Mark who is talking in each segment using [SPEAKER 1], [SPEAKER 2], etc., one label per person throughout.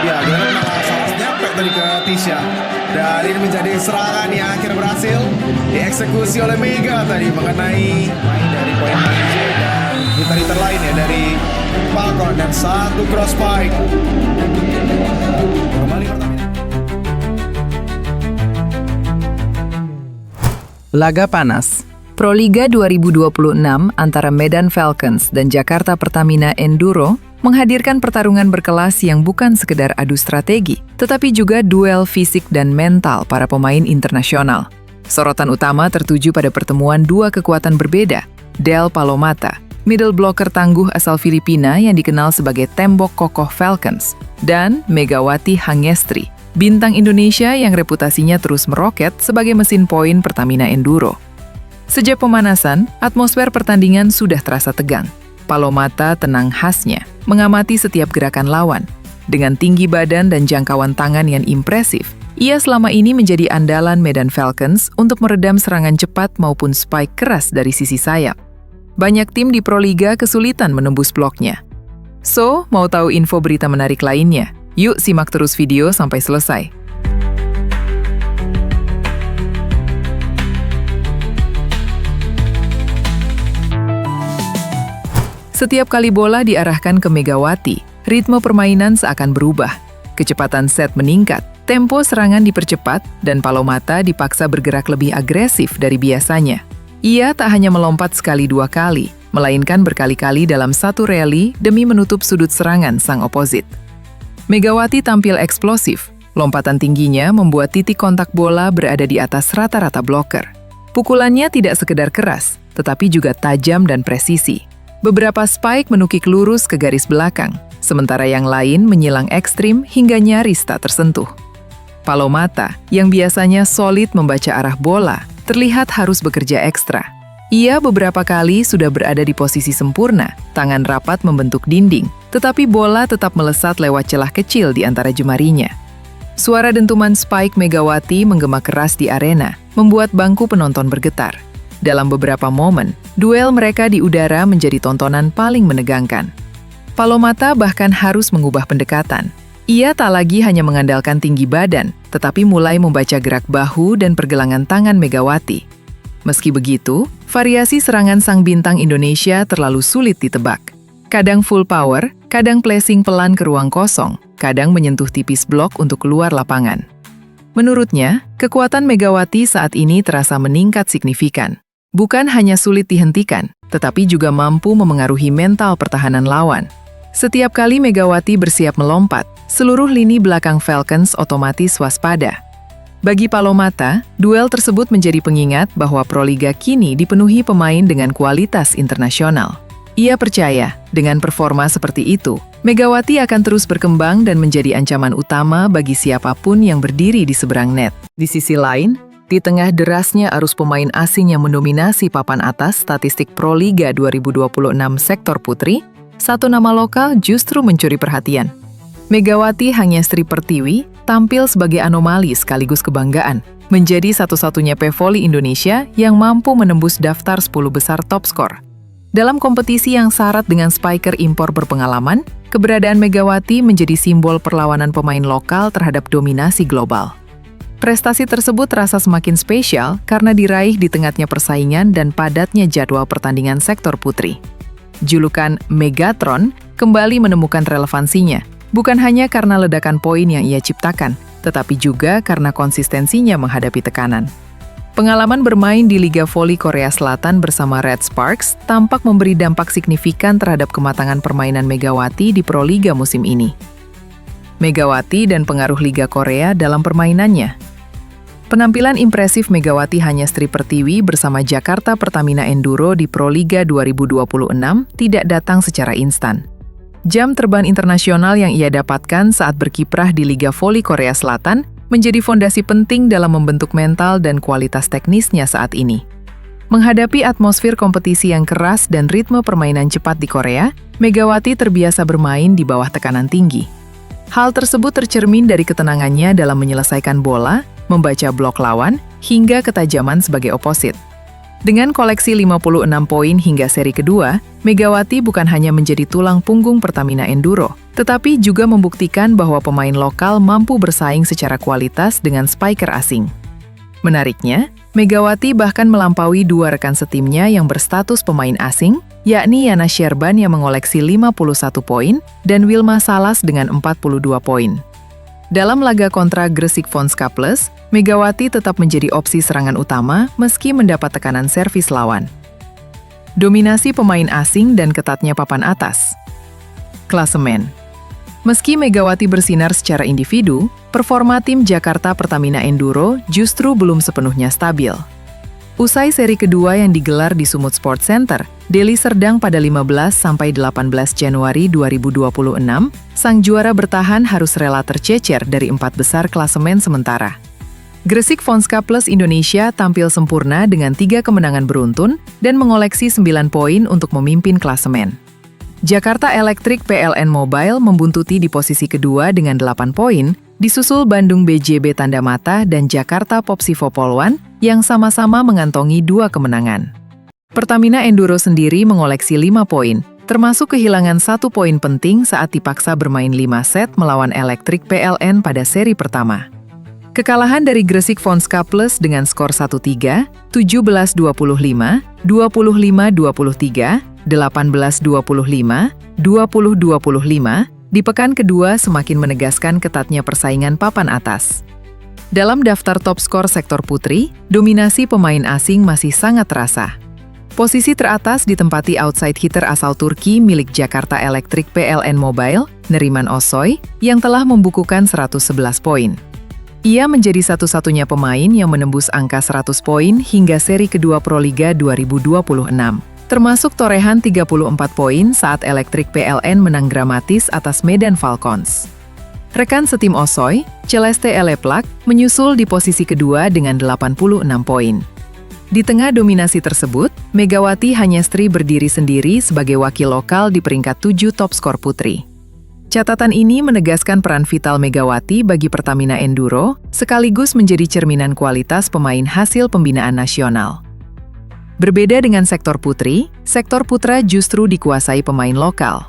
[SPEAKER 1] Ya, kita malah salah nyampe tadi ke Tisha. Dan ini menjadi serangan yang akhirnya berhasil dieksekusi oleh Mega tadi mengenai main dari poin PJ dan hitter-hitter lain ya dari Falcon dan satu cross spike. Kembali pertandingan.
[SPEAKER 2] Laga panas. Proliga 2026 antara Medan Falcons dan Jakarta Pertamina Enduro menghadirkan pertarungan berkelas yang bukan sekedar adu strategi, tetapi juga duel fisik dan mental para pemain internasional. Sorotan utama tertuju pada pertemuan dua kekuatan berbeda, Del Palomata, middle blocker tangguh asal Filipina yang dikenal sebagai tembok kokoh Falcons, dan Megawati Hangestri, bintang Indonesia yang reputasinya terus meroket sebagai mesin poin Pertamina Enduro. Sejak pemanasan, atmosfer pertandingan sudah terasa tegang. Palomata tenang khasnya, mengamati setiap gerakan lawan. Dengan tinggi badan dan jangkauan tangan yang impresif, ia selama ini menjadi andalan Medan Falcons untuk meredam serangan cepat maupun spike keras dari sisi sayap. Banyak tim di Proliga kesulitan menembus bloknya. So, mau tahu info berita menarik lainnya? Yuk simak terus video sampai selesai. Setiap kali bola diarahkan ke Megawati, ritme permainan seakan berubah. Kecepatan set meningkat, tempo serangan dipercepat, dan Palomata dipaksa bergerak lebih agresif dari biasanya. Ia tak hanya melompat sekali dua kali, melainkan berkali-kali dalam satu rally demi menutup sudut serangan sang oposit. Megawati tampil eksplosif. Lompatan tingginya membuat titik kontak bola berada di atas rata-rata bloker. Pukulannya tidak sekedar keras, tetapi juga tajam dan presisi. Beberapa spike menukik lurus ke garis belakang, sementara yang lain menyilang ekstrim hingga nyaris tak tersentuh. Palomata, yang biasanya solid membaca arah bola, terlihat harus bekerja ekstra. Ia beberapa kali sudah berada di posisi sempurna, tangan rapat membentuk dinding, tetapi bola tetap melesat lewat celah kecil di antara jemarinya. Suara dentuman spike Megawati menggema keras di arena, membuat bangku penonton bergetar. Dalam beberapa momen, duel mereka di udara menjadi tontonan paling menegangkan. Palomata bahkan harus mengubah pendekatan. Ia tak lagi hanya mengandalkan tinggi badan, tetapi mulai membaca gerak bahu dan pergelangan tangan Megawati. Meski begitu, variasi serangan sang bintang Indonesia terlalu sulit ditebak. Kadang full power, kadang placing pelan ke ruang kosong, kadang menyentuh tipis blok untuk keluar lapangan. Menurutnya, kekuatan Megawati saat ini terasa meningkat signifikan. Bukan hanya sulit dihentikan, tetapi juga mampu memengaruhi mental pertahanan lawan. Setiap kali Megawati bersiap melompat, seluruh lini belakang Falcons otomatis waspada. Bagi Palomata, duel tersebut menjadi pengingat bahwa Proliga kini dipenuhi pemain dengan kualitas internasional. Ia percaya, dengan performa seperti itu, Megawati akan terus berkembang dan menjadi ancaman utama bagi siapapun yang berdiri di seberang net. Di sisi lain, di tengah derasnya arus pemain asing yang mendominasi papan atas statistik Proliga 2026 sektor putri, satu nama lokal justru mencuri perhatian. Megawati Hangestri Pertiwi tampil sebagai anomali sekaligus kebanggaan, menjadi satu-satunya pevoli Indonesia yang mampu menembus daftar 10 besar top skor. Dalam kompetisi yang syarat dengan spiker impor berpengalaman, keberadaan Megawati menjadi simbol perlawanan pemain lokal terhadap dominasi global. Prestasi tersebut terasa semakin spesial karena diraih di tengahnya persaingan dan padatnya jadwal pertandingan sektor putri. Julukan Megatron kembali menemukan relevansinya, bukan hanya karena ledakan poin yang ia ciptakan, tetapi juga karena konsistensinya menghadapi tekanan. Pengalaman bermain di Liga Voli Korea Selatan bersama Red Sparks tampak memberi dampak signifikan terhadap kematangan permainan Megawati di Proliga musim ini. Megawati dan pengaruh Liga Korea dalam permainannya. Penampilan impresif Megawati Hangestri Pertiwi bersama Jakarta Pertamina Enduro di Proliga 2026 tidak datang secara instan. Jam terbang internasional yang ia dapatkan saat berkiprah di Liga Voli Korea Selatan menjadi fondasi penting dalam membentuk mental dan kualitas teknisnya saat ini. Menghadapi atmosfer kompetisi yang keras dan ritme permainan cepat di Korea, Megawati terbiasa bermain di bawah tekanan tinggi. Hal tersebut tercermin dari ketenangannya dalam menyelesaikan bola, membaca blok lawan, hingga ketajaman sebagai oposit. Dengan koleksi 56 poin hingga seri kedua, Megawati bukan hanya menjadi tulang punggung Pertamina Enduro, tetapi juga membuktikan bahwa pemain lokal mampu bersaing secara kualitas dengan spiker asing. Menariknya, Megawati bahkan melampaui dua rekan setimnya yang berstatus pemain asing, yakni Yana Sherban yang mengoleksi 51 poin dan Wilma Salas dengan 42 poin. Dalam laga kontra Gresik Fonska Plus, Megawati tetap menjadi opsi serangan utama meski mendapat tekanan servis lawan. Dominasi pemain asing dan ketatnya papan atas. Klasemen. Meski Megawati bersinar secara individu, performa tim Jakarta Pertamina Enduro justru belum sepenuhnya stabil. Usai seri kedua yang digelar di Sumut Sport Center, Deli Serdang pada 15–18 Januari 2026, sang juara bertahan harus rela tercecer dari 4 besar klasemen sementara. Gresik Fonska Plus Indonesia tampil sempurna dengan 3 kemenangan beruntun dan mengoleksi 9 poin untuk memimpin klasemen. Jakarta Electric PLN Mobile membuntuti di posisi kedua dengan 8 poin, disusul Bandung BJB Tanda Mata dan Jakarta Popsivo Polwan yang sama-sama mengantongi 2 kemenangan. Pertamina Enduro sendiri mengoleksi 5 poin, termasuk kehilangan 1 poin penting saat dipaksa bermain 5 set melawan Electric PLN pada seri pertama. Kekalahan dari Gresik Fonska Plus dengan skor 1-3, 17-25, 25-23, 18-25, 20-25 di pekan kedua semakin menegaskan ketatnya persaingan papan atas. Dalam daftar top skor sektor putri, dominasi pemain asing masih sangat terasa. Posisi teratas ditempati outside hitter asal Turki milik Jakarta Electric PLN Mobile, Neriman Osoy, yang telah membukukan 111 poin. Ia menjadi satu-satunya pemain yang menembus angka 100 poin hingga seri kedua Proliga 2026. Termasuk torehan 34 poin saat Electric PLN menang dramatis atas Medan Falcons. Rekan setim Osoy, Celeste Eleplak, menyusul di posisi kedua dengan 86 poin. Di tengah dominasi tersebut, Megawati Hanyestri berdiri sendiri sebagai wakil lokal di peringkat 7 top skor putri. Catatan ini menegaskan peran vital Megawati bagi Pertamina Enduro, sekaligus menjadi cerminan kualitas pemain hasil pembinaan nasional. Berbeda dengan sektor putri, sektor putra justru dikuasai pemain lokal.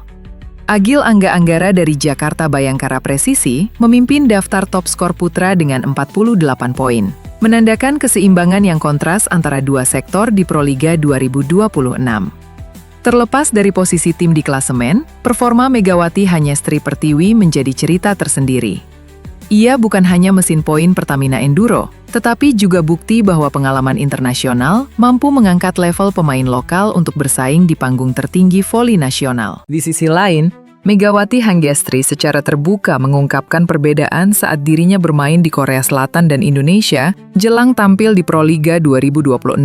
[SPEAKER 2] Agil Angga Anggara dari Jakarta Bayangkara Presisi memimpin daftar top skor putra dengan 48 poin, menandakan keseimbangan yang kontras antara dua sektor di Proliga 2026. Terlepas dari posisi tim di klasemen, performa Megawati Hanyestri Pertiwi menjadi cerita tersendiri. Ia bukan hanya mesin poin Pertamina Enduro, tetapi juga bukti bahwa pengalaman internasional mampu mengangkat level pemain lokal untuk bersaing di panggung tertinggi voli nasional. Di sisi lain, Megawati Hanyestri secara terbuka mengungkapkan perbedaan saat dirinya bermain di Korea Selatan dan Indonesia jelang tampil di Proliga 2026.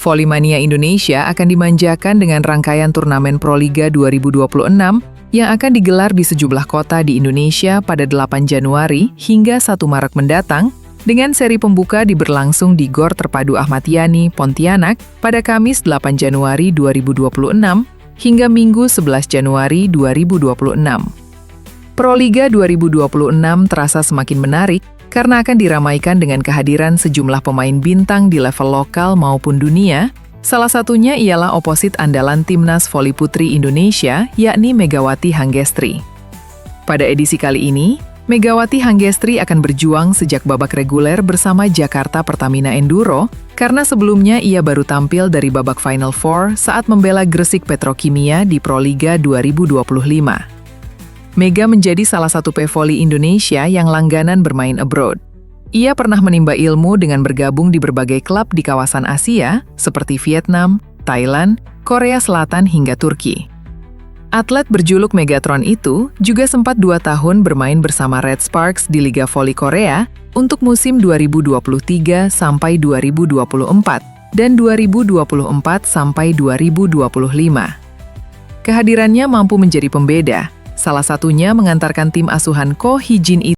[SPEAKER 2] Volimania Indonesia akan dimanjakan dengan rangkaian turnamen Proliga 2026 yang akan digelar di sejumlah kota di Indonesia pada 8 Januari hingga 1 Maret mendatang, dengan seri pembuka diberlangsung di Gor Terpadu Ahmad Yani, Pontianak pada Kamis 8 Januari 2026 hingga Minggu 11 Januari 2026. Proliga 2026 terasa semakin menarik karena akan diramaikan dengan kehadiran sejumlah pemain bintang di level lokal maupun dunia, salah satunya ialah oposit andalan Timnas Voli Putri Indonesia, yakni Megawati Hanyestri. Pada edisi kali ini, Megawati Hanyestri akan berjuang sejak babak reguler bersama Jakarta Pertamina Enduro, karena sebelumnya ia baru tampil dari babak Final Four saat membela Gresik Petrokimia di Proliga 2025. Mega menjadi salah satu pevoli Indonesia yang langganan bermain abroad. Ia pernah menimba ilmu dengan bergabung di berbagai klub di kawasan Asia, seperti Vietnam, Thailand, Korea Selatan hingga Turki. Atlet berjuluk Megatron itu juga sempat 2 tahun bermain bersama Red Sparks di Liga Voli Korea untuk musim 2023 sampai 2024 dan 2024 sampai 2025. Kehadirannya mampu menjadi pembeda, salah satunya mengantarkan tim asuhan Ko Hee-jin itu